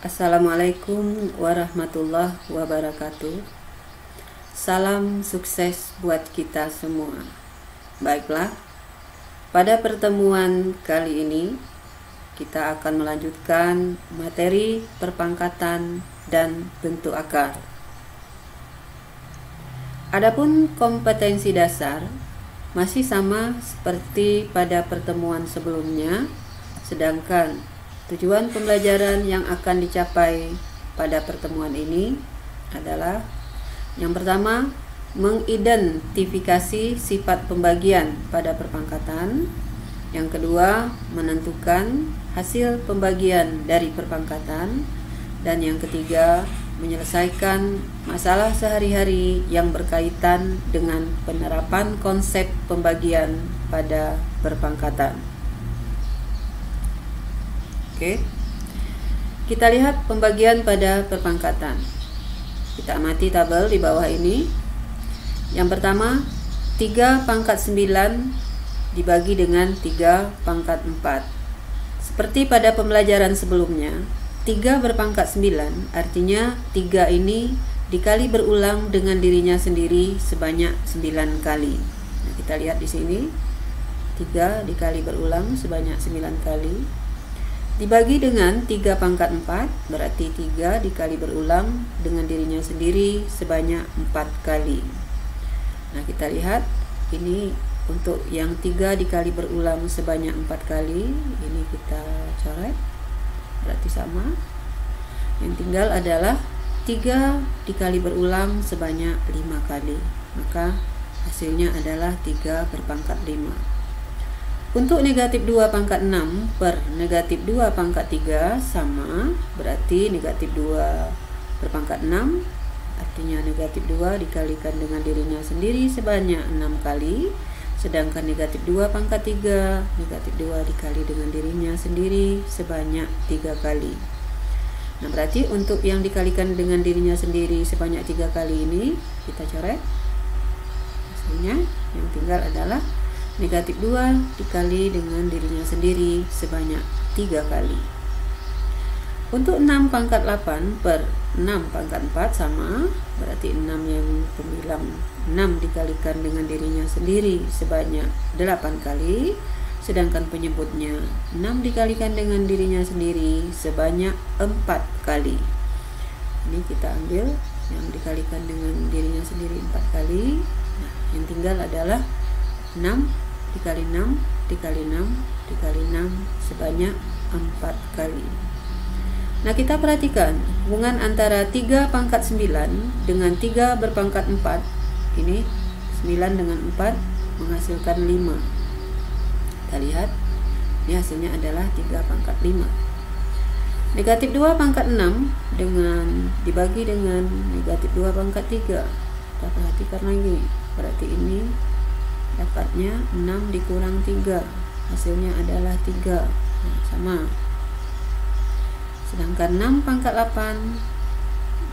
Assalamualaikum warahmatullahi wabarakatuh. Salam sukses buat kita semua. Baiklah, pada pertemuan kali ini kita akan melanjutkan materi perpangkatan dan bentuk akar. Adapun kompetensi dasar masih sama seperti pada pertemuan sebelumnya, sedangkan tujuan pembelajaran yang akan dicapai pada pertemuan ini adalah yang pertama, mengidentifikasi sifat pembagian pada perpangkatan. Yang kedua, menentukan hasil pembagian dari perpangkatan. Dan yang ketiga, menyelesaikan masalah sehari-hari yang berkaitan dengan penerapan konsep pembagian pada perpangkatan. Oke, kita lihat pembagian pada perpangkatan. Kita amati tabel di bawah ini. Yang pertama, 3 pangkat 9 dibagi dengan 3 pangkat 4. Seperti pada pembelajaran sebelumnya, 3 berpangkat 9 artinya 3 ini dikali berulang dengan dirinya sendiri sebanyak 9 kali. Nah, kita lihat di sini, 3 dikali berulang sebanyak 9 kali. Dibagi dengan 3 pangkat 4, berarti 3 dikali berulang dengan dirinya sendiri sebanyak 4 kali. Nah, kita lihat ini untuk yang 3 dikali berulang sebanyak 4 kali, ini kita coret, berarti sama. Yang tinggal adalah 3 dikali berulang sebanyak 5 kali, maka hasilnya adalah 3 berpangkat 5. Untuk negatif 2 pangkat 6 per negatif 2 pangkat 3 sama, berarti negatif 2 berpangkat 6 artinya negatif 2 dikalikan dengan dirinya sendiri sebanyak 6 kali, sedangkan negatif 2 pangkat 3, negatif 2 dikali dengan dirinya sendiri sebanyak 3 kali. Nah, berarti untuk yang dikalikan dengan dirinya sendiri sebanyak 3 kali ini kita coret. Hasilnya yang tinggal adalah negatif 2 dikali dengan dirinya sendiri sebanyak 3 kali. Untuk 6 pangkat 8 per 6 pangkat 4 sama, berarti 6 yang pembilang 6 dikalikan dengan dirinya sendiri sebanyak 8 kali, sedangkan penyebutnya 6 dikalikan dengan dirinya sendiri sebanyak 4 kali. Ini kita ambil yang dikalikan dengan dirinya sendiri 4 kali. Nah, yang tinggal adalah 6 dikali 6 dikali 6 dikali 6 sebanyak 4 kali. Nah, kita perhatikan hubungan antara 3 pangkat 9 dengan 3 berpangkat 4. Ini 9 dengan 4 menghasilkan 5. Kita lihat, ini hasilnya adalah 3 pangkat 5. Negatif 2 pangkat 6 dengan dibagi dengan negatif 2 pangkat 3. Kita perhatikan lagi, berarti ini dapatnya 6 dikurang 3, hasilnya adalah 3. Nah, sama. Sedangkan 6 pangkat 8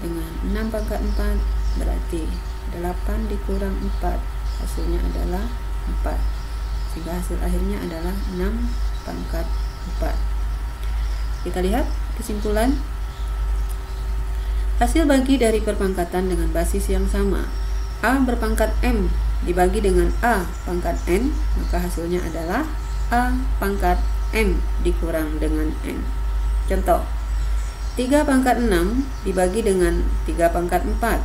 dengan 6 pangkat 4 berarti 8 dikurang 4, hasilnya adalah 4. Sehingga hasil akhirnya adalah 6 pangkat 4. Kita lihat kesimpulan. Hasil bagi dari perpangkatan dengan basis yang sama. A berpangkat M dibagi dengan A pangkat N, maka hasilnya adalah A pangkat M dikurang dengan N. Contoh, 3 pangkat 6 dibagi dengan 3 pangkat 4,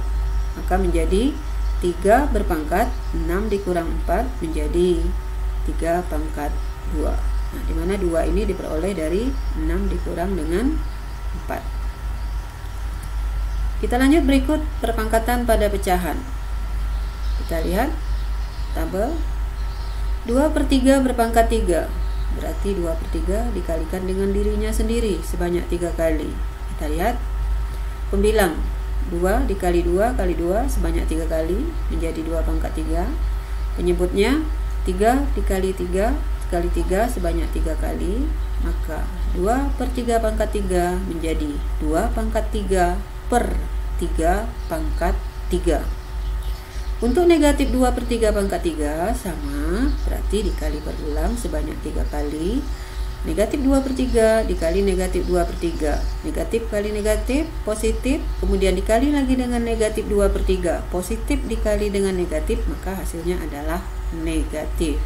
maka menjadi 3 berpangkat 6 dikurang 4 menjadi 3 pangkat 2. Nah, di mana 2 ini diperoleh dari 6 dikurang dengan 4. Kita lanjut berikut perpangkatan pada pecahan. Kita lihat tabel. 2/3 berpangkat 3, berarti 2/3 dikalikan dengan dirinya sendiri sebanyak 3 kali. Kita lihat pembilang 2 dikali 2 kali 2 sebanyak 3 kali menjadi 2 pangkat 3. Penyebutnya 3 dikali 3 kali 3 sebanyak 3 kali, maka 2/3 pangkat 3 menjadi 2 pangkat 3 per 3 pangkat 3. Untuk negatif 2/3 pangkat 3 sama, berarti dikali berulang sebanyak 3 kali, negatif 2/3 dikali negatif 2/3, negatif kali negatif positif, kemudian dikali lagi dengan negatif 2/3, positif dikali dengan negatif, maka hasilnya adalah negatif.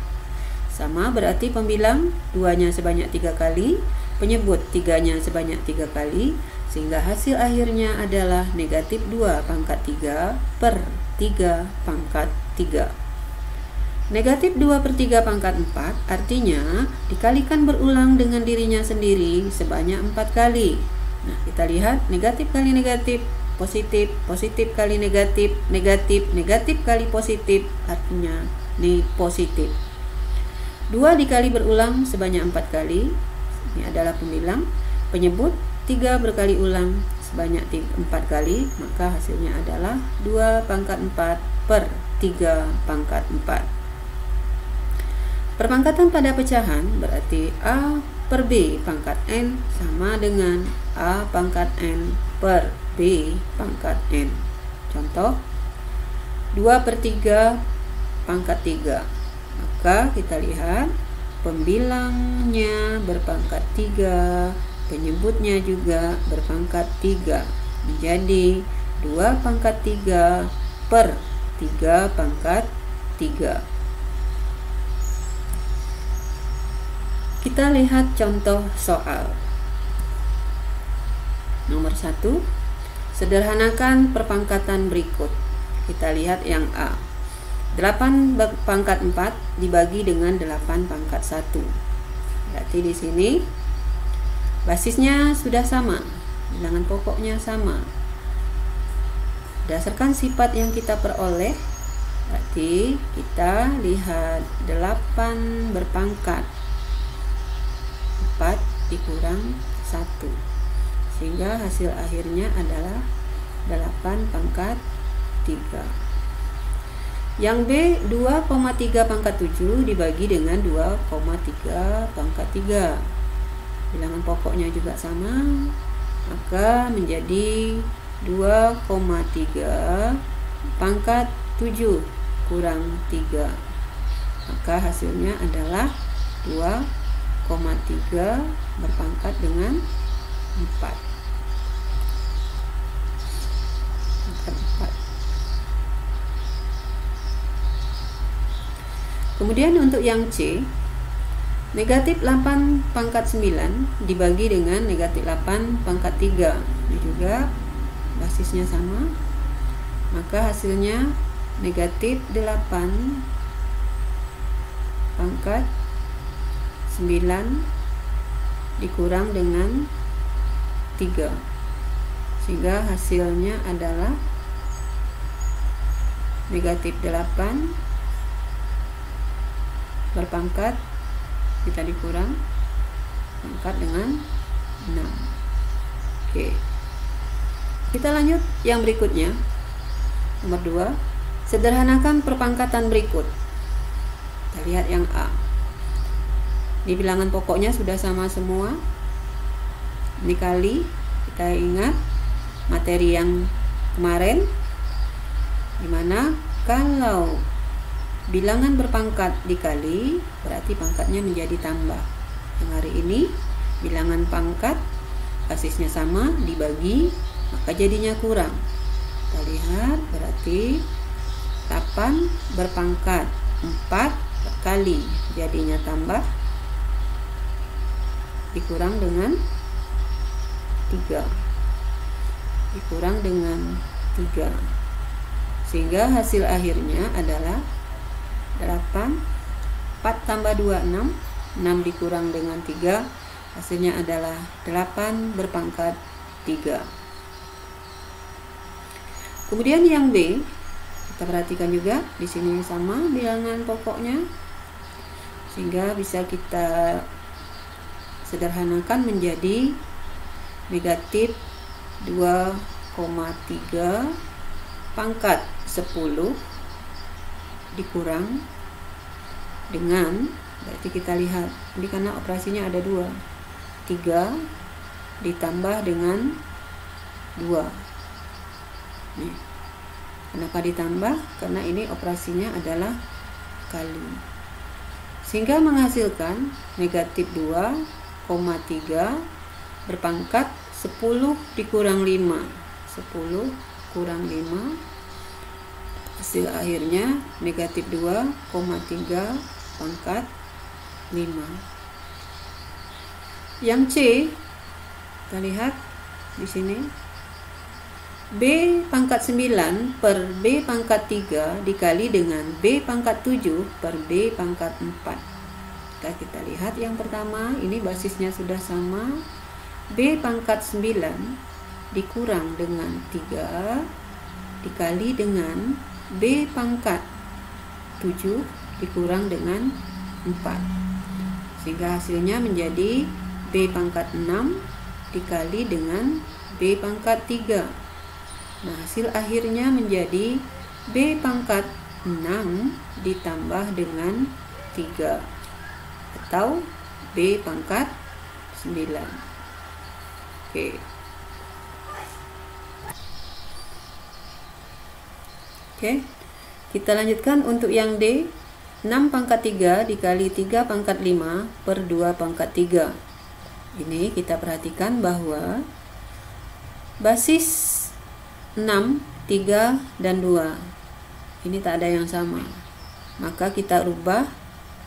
Sama berarti pembilang 2-nya sebanyak 3 kali, penyebut 3-nya sebanyak 3 kali, sehingga hasil akhirnya adalah negatif 2/3 per 3 pangkat 3. Negatif 2/3 pangkat 4 artinya dikalikan berulang dengan dirinya sendiri sebanyak 4 kali. Nah, kita lihat negatif kali negatif, positif, positif kali negatif, negatif, negatif kali positif, artinya ini positif. 2 dikali berulang sebanyak 4 kali, ini adalah pembilang, penyebut 3 berkali ulang sebanyak 4 kali, maka hasilnya adalah 2 pangkat 4 per 3 pangkat 4. Perpangkatan pada pecahan berarti A per B pangkat N sama dengan A pangkat N per B pangkat N. Contoh 2/3 pangkat 3. Maka kita lihat pembilangnya berpangkat 3, penyebutnya juga berpangkat 3, menjadi 2 pangkat 3 per 3 pangkat 3. Kita lihat contoh soal. Nomor 1, sederhanakan perpangkatan berikut. Kita lihat yang A. 8 pangkat 4 dibagi dengan 8 pangkat 1. Berarti di sini basisnya sudah sama, bilangan pokoknya sama. Berdasarkan sifat yang kita peroleh, berarti kita lihat 8 berpangkat 4 dikurang 1, sehingga hasil akhirnya adalah 8 pangkat 3. Yang B, 2,3 pangkat 7 dibagi dengan 2,3 pangkat 3. Bilangan pokoknya juga sama, maka menjadi 2,3 pangkat 7 kurang 3. Maka hasilnya adalah 2,3 berpangkat dengan 4. Kemudian untuk yang C, negatif 8 pangkat 9 dibagi dengan negatif 8 pangkat 3. Ini juga basisnya sama, maka hasilnya negatif 8 pangkat 9 dikurang dengan 3, sehingga hasilnya adalah negatif 8 berpangkat, kita dikurang pangkat dengan 6. Oke, kita lanjut yang berikutnya. Nomor 2, sederhanakan perpangkatan berikut. Kita lihat yang A. Di bilangan pokoknya sudah sama semua. Ini kali, kita ingat materi yang kemarin, dimana kalau bilangan berpangkat dikali, berarti pangkatnya menjadi tambah. Yang hari ini bilangan pangkat basisnya sama, dibagi, maka jadinya kurang. Kita lihat berarti 8 berpangkat 4 kali, jadinya tambah, dikurang dengan 3, dikurang dengan 3, sehingga hasil akhirnya adalah 8, 4 tambah 2, 6, 6 dikurang dengan 3, hasilnya adalah 8 berpangkat 3. Kemudian yang B, kita perhatikan juga di sini sama bilangan pokoknya, sehingga bisa kita sederhanakan menjadi negatif 2,3 pangkat 10 dikurang dengan, berarti kita lihat ini karena operasinya ada 2, 3 ditambah dengan 2. Nih, kenapa ditambah? Karena ini operasinya adalah kali, sehingga menghasilkan negatif 2 berpangkat 10 dikurang 5. 10 kurang 5. Hasil akhirnya negatif 2,3 pangkat 5. Yang C, kita lihat di sini. B pangkat 9 per B pangkat 3 dikali dengan B pangkat 7 per B pangkat 4. Kita lihat yang pertama, ini basisnya sudah sama. B pangkat 9 dikurang dengan 3 dikali dengan B pangkat 7 dikurang dengan 4. Sehingga hasilnya menjadi B pangkat 6 dikali dengan B pangkat 3. Nah, hasil akhirnya menjadi B pangkat 6 ditambah dengan 3 atau B pangkat 9. Oke, kita lanjutkan untuk yang D. 6 pangkat 3 dikali 3 pangkat 5 per 2 pangkat 3. Ini kita perhatikan bahwa basis 6, 3, dan 2 ini tak ada yang sama. Maka kita rubah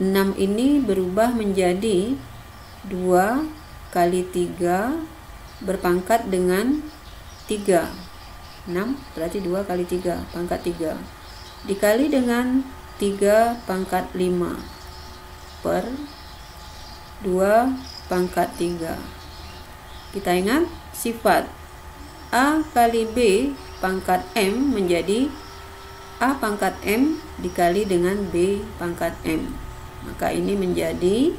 6 ini berubah menjadi 2 kali 3 berpangkat dengan 3. 6 berarti 2 kali 3 pangkat 3 dikali dengan 3 pangkat 5 per 2 pangkat 3. Kita ingat sifat A kali B pangkat M menjadi A pangkat M dikali dengan B pangkat M. Maka ini menjadi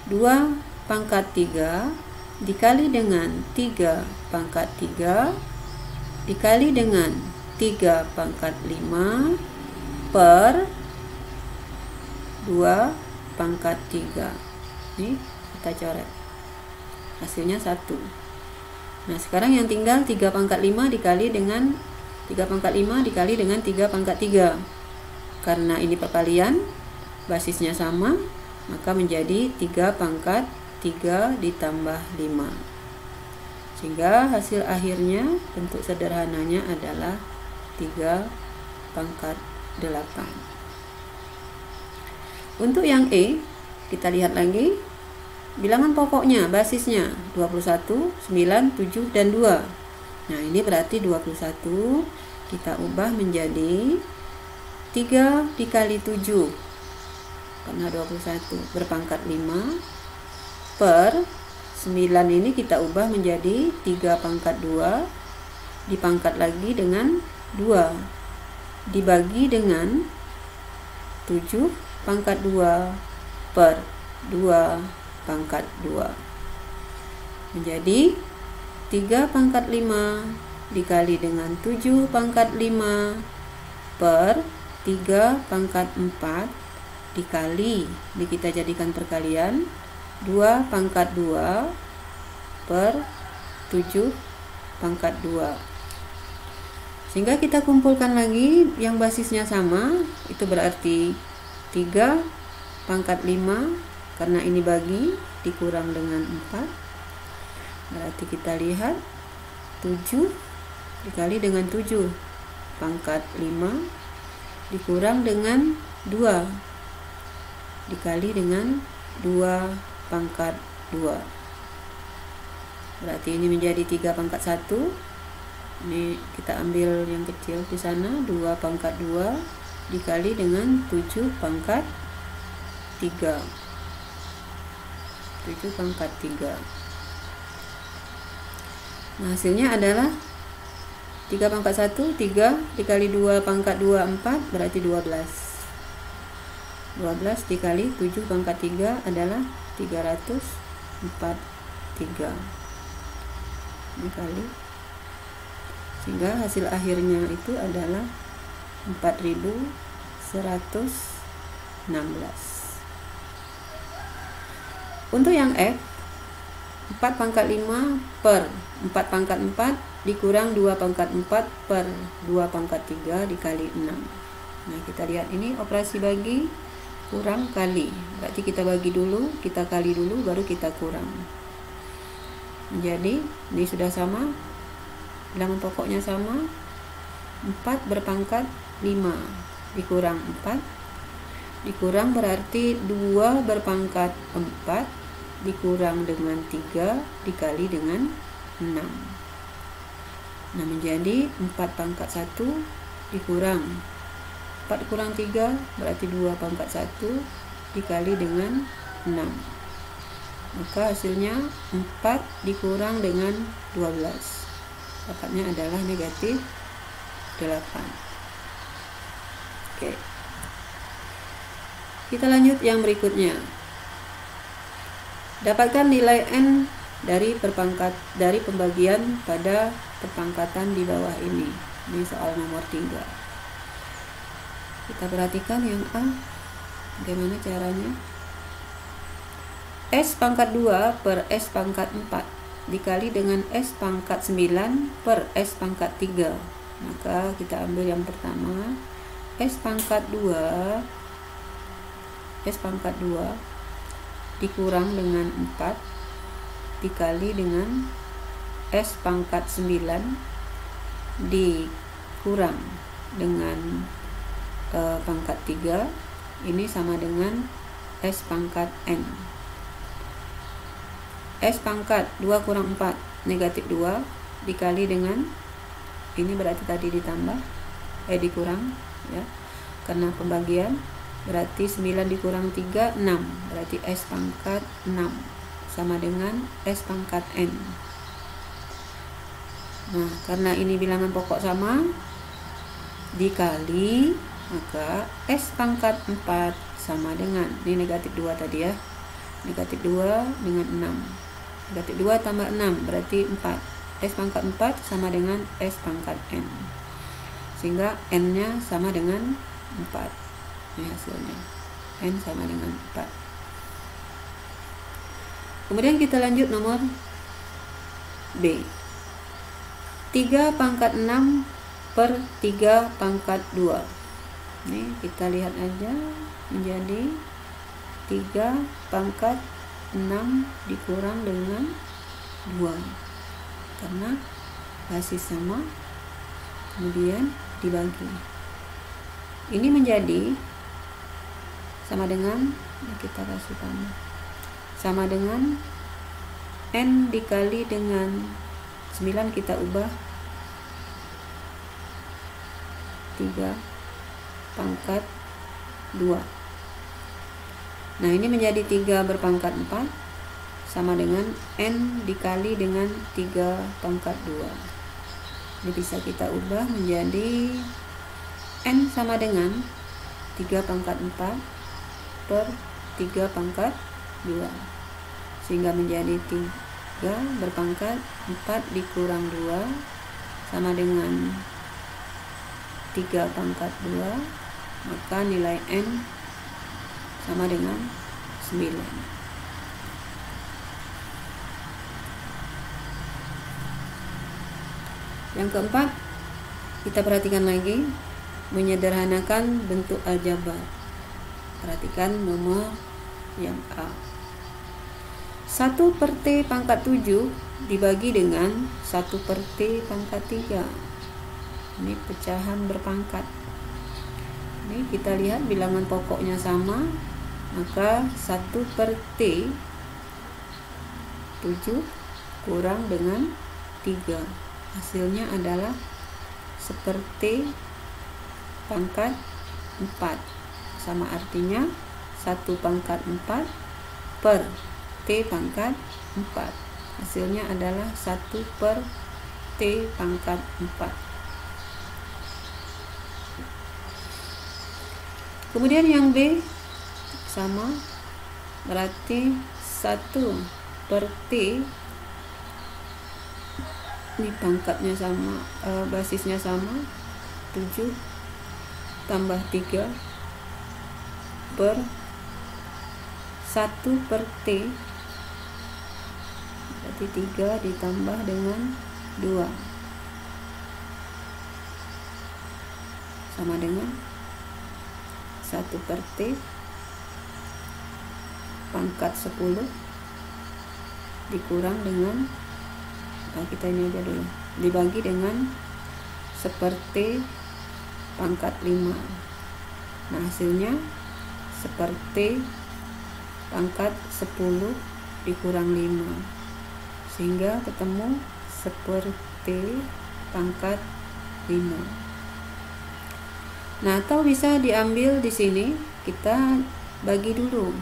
2 pangkat 3 dikali dengan 3 pangkat 3 dikali dengan 3 pangkat 5 per 2 pangkat 3. Ini kita coret. Hasilnya 1. Nah, sekarang yang tinggal 3 pangkat 5 dikali dengan 3 pangkat 5 dikali dengan 3 pangkat 3. Karena ini perkalian, basisnya sama, maka menjadi 3 pangkat 3 ditambah 5. Sehingga hasil akhirnya bentuk sederhananya adalah 3 pangkat 8. Untuk yang E, kita lihat lagi. Bilangan pokoknya, basisnya 21, 9, 7, dan 2. Nah, ini berarti 21 kita ubah menjadi 3 dikali 7 karena 21 berpangkat 5 per 9 ini kita ubah menjadi 3 pangkat 2 dipangkat lagi dengan 2 dibagi dengan 7 pangkat 2 per 2 pangkat 2 menjadi 3 pangkat 5 dikali dengan 7 pangkat 5 per 3 pangkat 4 dikali, ini kita jadikan perkalian, 2 pangkat 2 per 7 pangkat 2. Sehingga kita kumpulkan lagi yang basisnya sama, itu berarti 3 pangkat 5 karena ini bagi dikurang dengan 4. Berarti kita lihat 7 dikali dengan 7 pangkat 5 dikurang dengan 2 dikali dengan 2 pangkat 2. Berarti ini menjadi 3 pangkat 1. Ini kita ambil yang kecil di sana, 2 pangkat 2 dikali dengan 7 pangkat 3. 7 pangkat 3. Nah, hasilnya adalah 3 pangkat 1, 3 dikali 2 pangkat 2, 4 berarti 12. 12 dikali 7 pangkat 3 adalah 343. Ini kali. Sehingga hasil akhirnya itu adalah 4116. Untuk yang F, 4 pangkat 5 per 4 pangkat 4 dikurang 2 pangkat 4 per 2 pangkat 3 dikali 6. Nah, kita lihat ini operasi bagi. kurang kali, berarti kita bagi dulu, kita kali dulu, baru kita kurang. Jadi ini sudah sama, bilangan pokoknya sama. 4 berpangkat 5 dikurang 4, dikurang berarti 2 berpangkat 4 dikurang dengan 3 dikali dengan 6. Nah, menjadi 4 pangkat 1 dikurang 4 kurang 3 berarti 2 pangkat 1 dikali dengan 6. Maka hasilnya 4 dikurang dengan 12. Dapatnya adalah negatif 8. Oke. Kita lanjut yang berikutnya. Dapatkan nilai n dari pembagian pada perpangkatan di bawah ini. Ini soal nomor 3. Kita perhatikan yang A. Bagaimana caranya? S pangkat 2 per S pangkat 4 dikali dengan S pangkat 9 per S pangkat 3. Maka kita ambil yang pertama, S pangkat 2 dikurang dengan 4 dikali dengan S pangkat 9 dikurang dengan pangkat 3. Ini sama dengan S pangkat N. S pangkat 2 kurang 4 negatif 2 dikali dengan, ini berarti tadi ditambah, dikurang ya, karena pembagian, berarti 9 dikurang 3, 6, berarti S pangkat 6 sama dengan S pangkat N. Nah, karena ini bilangan pokok sama, dikali, maka S pangkat 4 sama dengan, ini negatif 2 tadi ya, negatif 2 dengan 6, negatif 2 tambah 6 berarti 4. S pangkat 4 sama dengan S pangkat N, sehingga N nya sama dengan 4. Ini hasilnya, N sama dengan 4. Kemudian kita lanjut nomor B. 3 pangkat 6 per 3 pangkat 2. Ini kita lihat aja, menjadi 3 pangkat 6 dikurang dengan 2. Karena basis sama, kemudian dibagi. Ini menjadi sama dengan, kita kasih tambah, sama dengan N dikali dengan 9, kita ubah 3 pangkat 2. Nah, ini menjadi 3 berpangkat 4 sama dengan N dikali dengan 3 pangkat 2. Ini bisa kita ubah menjadi N sama dengan 3 pangkat 4 per 3 pangkat 2, sehingga menjadi 3 berpangkat 4 dikurang 2 sama dengan 3 pangkat 2, maka nilai N sama dengan 9. Yang keempat, kita perhatikan lagi, menyederhanakan bentuk aljabar. Perhatikan nomor yang A. 1 per T pangkat 7 dibagi dengan 1 per T pangkat 3. Ini pecahan berpangkat. Ini kita lihat bilangan pokoknya sama, maka 1 per T 7 kurang dengan 3. Hasilnya adalah seperti pangkat 4, sama artinya 1 pangkat 4 per T pangkat 4. Hasilnya adalah 1 per T pangkat 4. Kemudian yang B sama, berarti 1 per T, ini pangkatnya sama, basisnya sama, 7 tambah 3 per 1 per T, berarti 3 ditambah dengan 2 sama dengan 1 per T pangkat 10 dikurang dengan, kita ini aja dulu, dibagi dengan 1/3 pangkat 5. Nah, hasilnya 1/3 pangkat 10 dikurang 5, sehingga ketemu 1/3 pangkat 5. Nah, atau bisa diambil di sini, kita bagi dulu,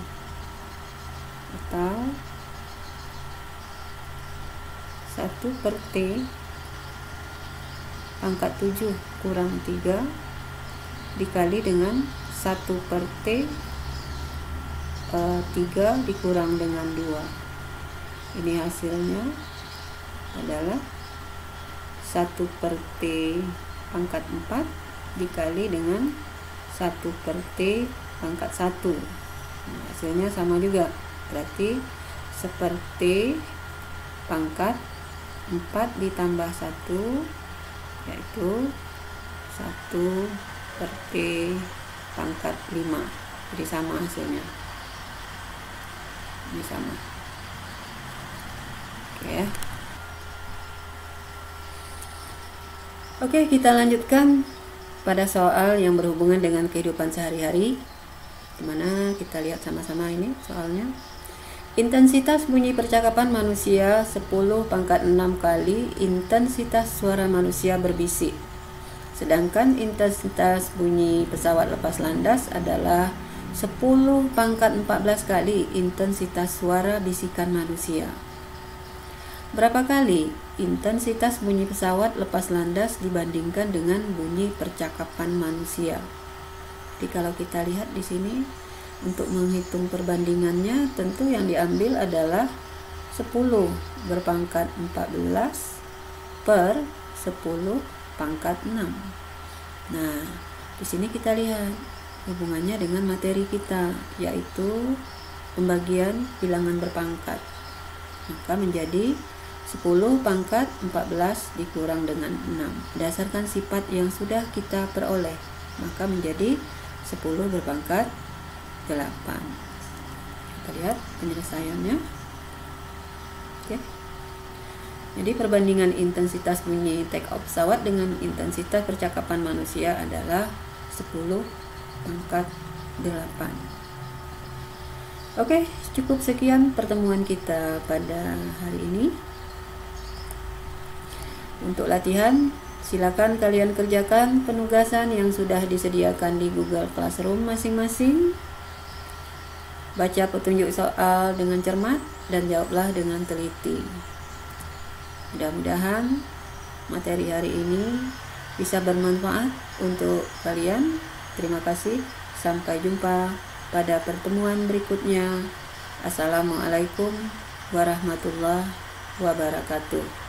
atau 1/3 pangkat 7 kurang 3 dikali dengan 1/3 3 dikurang dengan 2. Ini hasilnya adalah 1/3 pangkat 4 dikali dengan 1/3 pangkat 1. Nah, hasilnya sama juga, berarti 1/3 pangkat 4 ditambah 1, yaitu 1/3 pangkat 5. Jadi sama hasilnya, ini sama. Oke, kita lanjutkan pada soal yang berhubungan dengan kehidupan sehari-hari, dimana kita lihat sama-sama ini soalnya. Intensitas bunyi percakapan manusia 10⁻⁶ kali intensitas suara manusia berbisik. Sedangkan intensitas bunyi pesawat lepas landas adalah 10⁻14 kali intensitas suara bisikan manusia. Berapa kali intensitas bunyi pesawat lepas landas dibandingkan dengan bunyi percakapan manusia? Jadi kalau kita lihat di sini, untuk menghitung perbandingannya, tentu yang diambil adalah 10⁻14 per 10⁻6. Nah, di sini kita lihat hubungannya dengan materi kita, yaitu pembagian bilangan berpangkat. Maka menjadi 10⁻14 dikurang dengan 6 berdasarkan sifat yang sudah kita peroleh, maka menjadi 10⁻8. Kita lihat penyelesaiannya. Oke. Jadi perbandingan intensitas bunyi take off pesawat dengan intensitas percakapan manusia adalah 10⁻8. Oke, cukup sekian pertemuan kita pada hari ini. Untuk latihan, silakan kalian kerjakan penugasan yang sudah disediakan di Google Classroom masing-masing. Baca petunjuk soal dengan cermat dan jawablah dengan teliti. Mudah-mudahan materi hari ini bisa bermanfaat untuk kalian. Terima kasih. Sampai jumpa pada pertemuan berikutnya. Assalamualaikum warahmatullahi wabarakatuh.